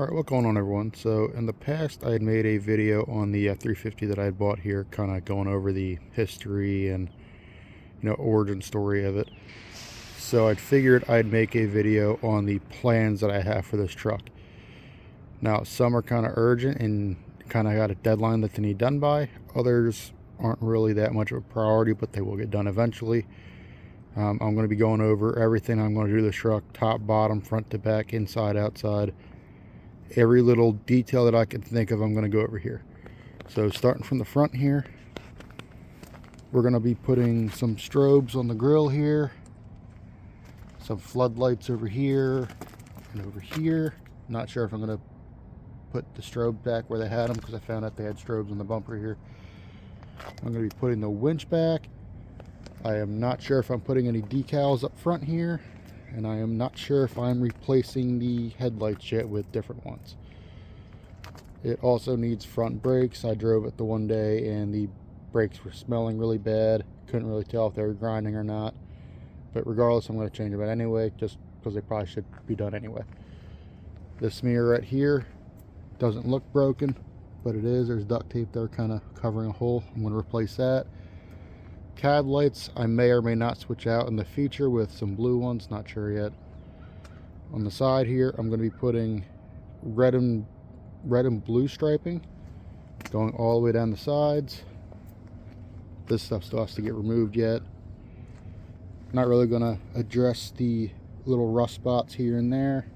Alright, what's going on, everyone? So in the past I had made a video on the F350 that I had bought here, kind of going over the history and origin story of it. So I'd figured I'd make a video on the plans that I have for this truck. Now some are kind of urgent and kind of got a deadline that they need done by. Others aren't really that much of a priority, but they will get done eventually. I'm going to be going over everything I'm going to do to this truck, top, bottom, front to back, inside, outside. Every little detail that I can think of, I'm going to go over here. So starting from the front here, we're going to be putting some strobes on the grill here, some floodlights over here and over here. Not sure if I'm going to put the strobe back where they had them, because I found out they had strobes on the bumper here. I'm going to be putting the winch back. I am not sure if I'm putting any decals up front here, and I am not sure if I'm replacing the headlights yet with different ones. It also needs front brakes. I drove it the one day and the brakes were smelling really bad. Couldn't really tell if they were grinding or not. But regardless, I'm going to change them anyway, just because they probably should be done anyway. This mirror right here doesn't look broken, but it is. There's duct tape there kind of covering a hole. I'm going to replace that. Cab lights I may or may not switch out in the future with some blue ones, not sure yet. On the side here, I'm going to be putting red and blue striping going all the way down the sides. This stuff still has to get removed yet. Not really going to address the little rust spots here and there.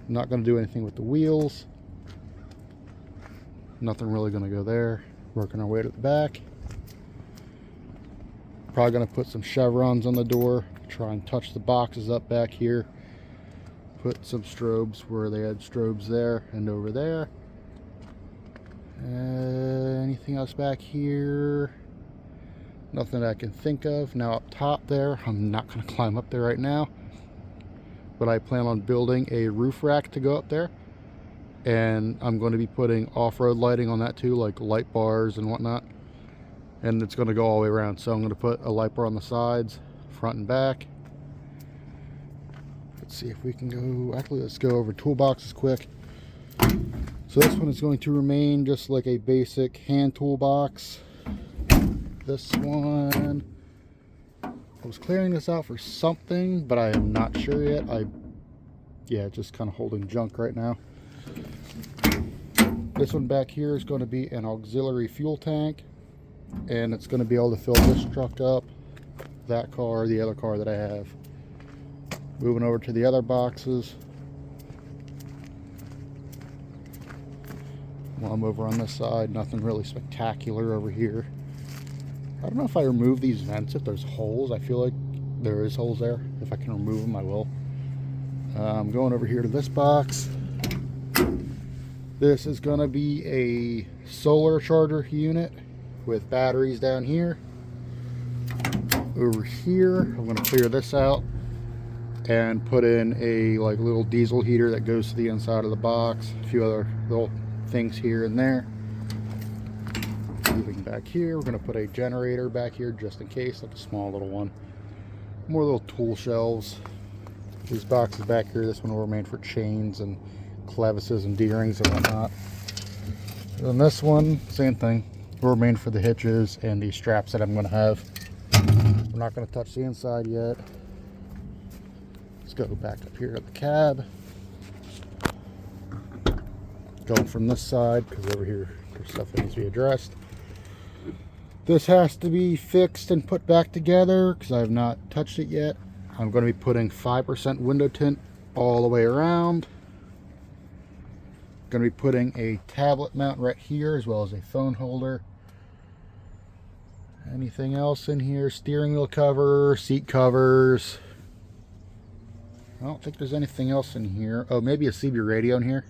Not going to do anything with the wheels. Nothing really going to go there. Working our way to the back. Probably going to put some chevrons on the door, try and touch the boxes up back here. Put some strobes where they had strobes there and over there. Anything else back here? Nothing that I can think of. Now up top there, I'm not going to climb up there right now, but I plan on building a roof rack to go up there. And I'm going to be putting off-road lighting on that too, like light bars and whatnot. And it's going to go all the way around. So I'm going to put a light bar on the sides, front and back. Let's see if we can go, actually let's go over toolboxes quick. So this one is going to remain just like a basic hand toolbox. This one, I was clearing this out for something, but I am not sure yet. Just kind of holding junk right now. This one back here is going to be an auxiliary fuel tank. And it's going to be able to fill this truck up, that car, the other car that I have. Moving over to the other boxes. While I'm over on this side, nothing really spectacular over here. I don't know if I remove these vents, if there's holes. I feel like there is holes there. If I can remove them, I will. I'm going over here to this box. This is going to be a solar charger unit with batteries down here. Over here, I'm going to clear this out and put in a little diesel heater that goes to the inside of the box. A few other little things here and there. Moving back here, we're going to put a generator back here just in case, like a small little one. More little tool shelves. These boxes back here, this one will remain for chains and clevises and D-rings and whatnot. And this one, same thing. Will remain for the hitches and the straps that I'm going to have. We're not going to touch the inside yet. Let's go back up here at the cab. Going from this side, because over here there's stuff that needs to be addressed. This has to be fixed and put back together because I have not touched it yet. I'm going to be putting 5% window tint all the way around. Going to be putting a tablet mount right here as well as a phone holder. Anything else in here? Steering wheel cover, seat covers. I don't think there's anything else in here. Oh, maybe a CB radio in here.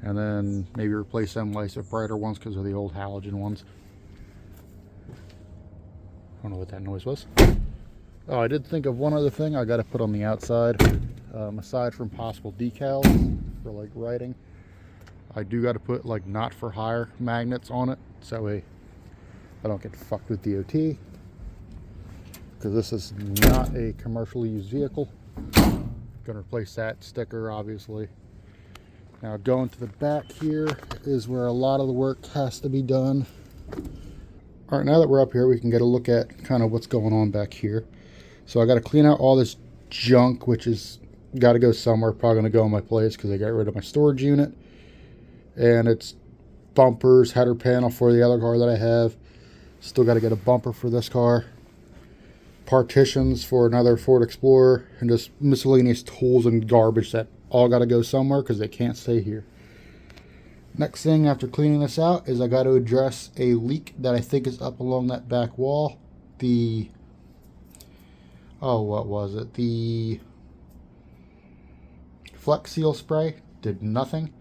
And then maybe replace them lights with brighter ones because of the old halogen ones. I don't know what that noise was. Oh, I did think of one other thing I got to put on the outside. Aside from possible decals for writing, I do got to put not for hire magnets on it, so that way I don't get fucked with DOT, because this is not a commercially used vehicle. Gonna replace that sticker, obviously. Now going to the back here is where a lot of the work has to be done. All right, now that we're up here, we can get a look at kind of what's going on back here. So I got to clean out all this junk, which is got to go somewhere. Probably going to go in my place because I got rid of my storage unit. And it's bumpers, header panel for the other car that I have. Still got to get a bumper for this car. Partitions for another Ford Explorer, and just miscellaneous tools and garbage that all got to go somewhere because they can't stay here. Next thing after cleaning this out is I got to address a leak that I think is up along that back wall. What was it? The Flex Seal spray did nothing.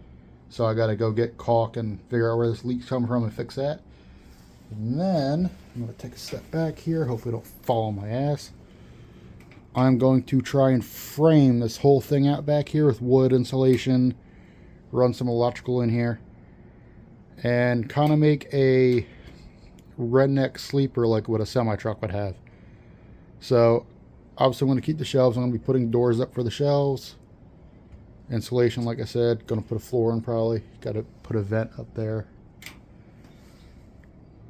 So I got to go get caulk and figure out where this leak's coming from and fix that. And then I'm going to take a step back here. Hopefully don't fall on my ass. I'm going to try and frame this whole thing out back here with wood insulation. Run some electrical in here. And kind of make a redneck sleeper like what a semi-truck would have. So obviously I'm going to keep the shelves. I'm going to be putting doors up for the shelves. Insulation, like I said. Going to put a floor in probably. Got to put a vent up there.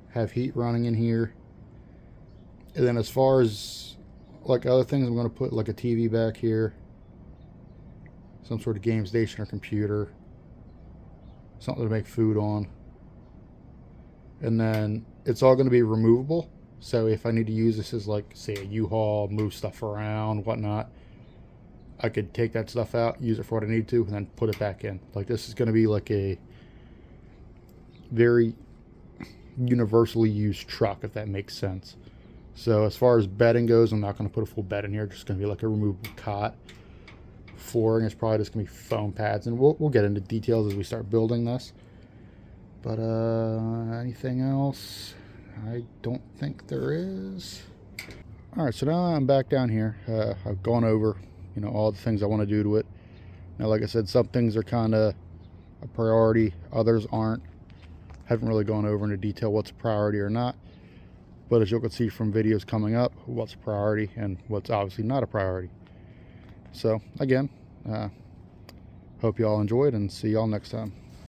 Have heat running in here. And then as far as like other things, I'm going to put like a TV back here. Some sort of game station or computer. Something to make food on. And then it's all going to be removable. So if I need to use this as like, say, a U-Haul, move stuff around, whatnot, I could take that stuff out, use it for what I need to, and then put it back in. Like this is going to be like a very universally used truck, if that makes sense. So as far as bedding goes, I'm not going to put a full bed in here. Just going to be like a removable cot. Flooring is probably just going to be foam pads, and we'll get into details as we start building this. But anything else? I don't think there is. All right, so now I'm back down here. I've gone over, all the things I want to do to it. Now, like I said, some things are kind of a priority, others aren't. Haven't really gone over into detail what's a priority or not. But as you can see from videos coming up, what's a priority and what's obviously not a priority. So again, hope you all enjoyed, and see y'all next time.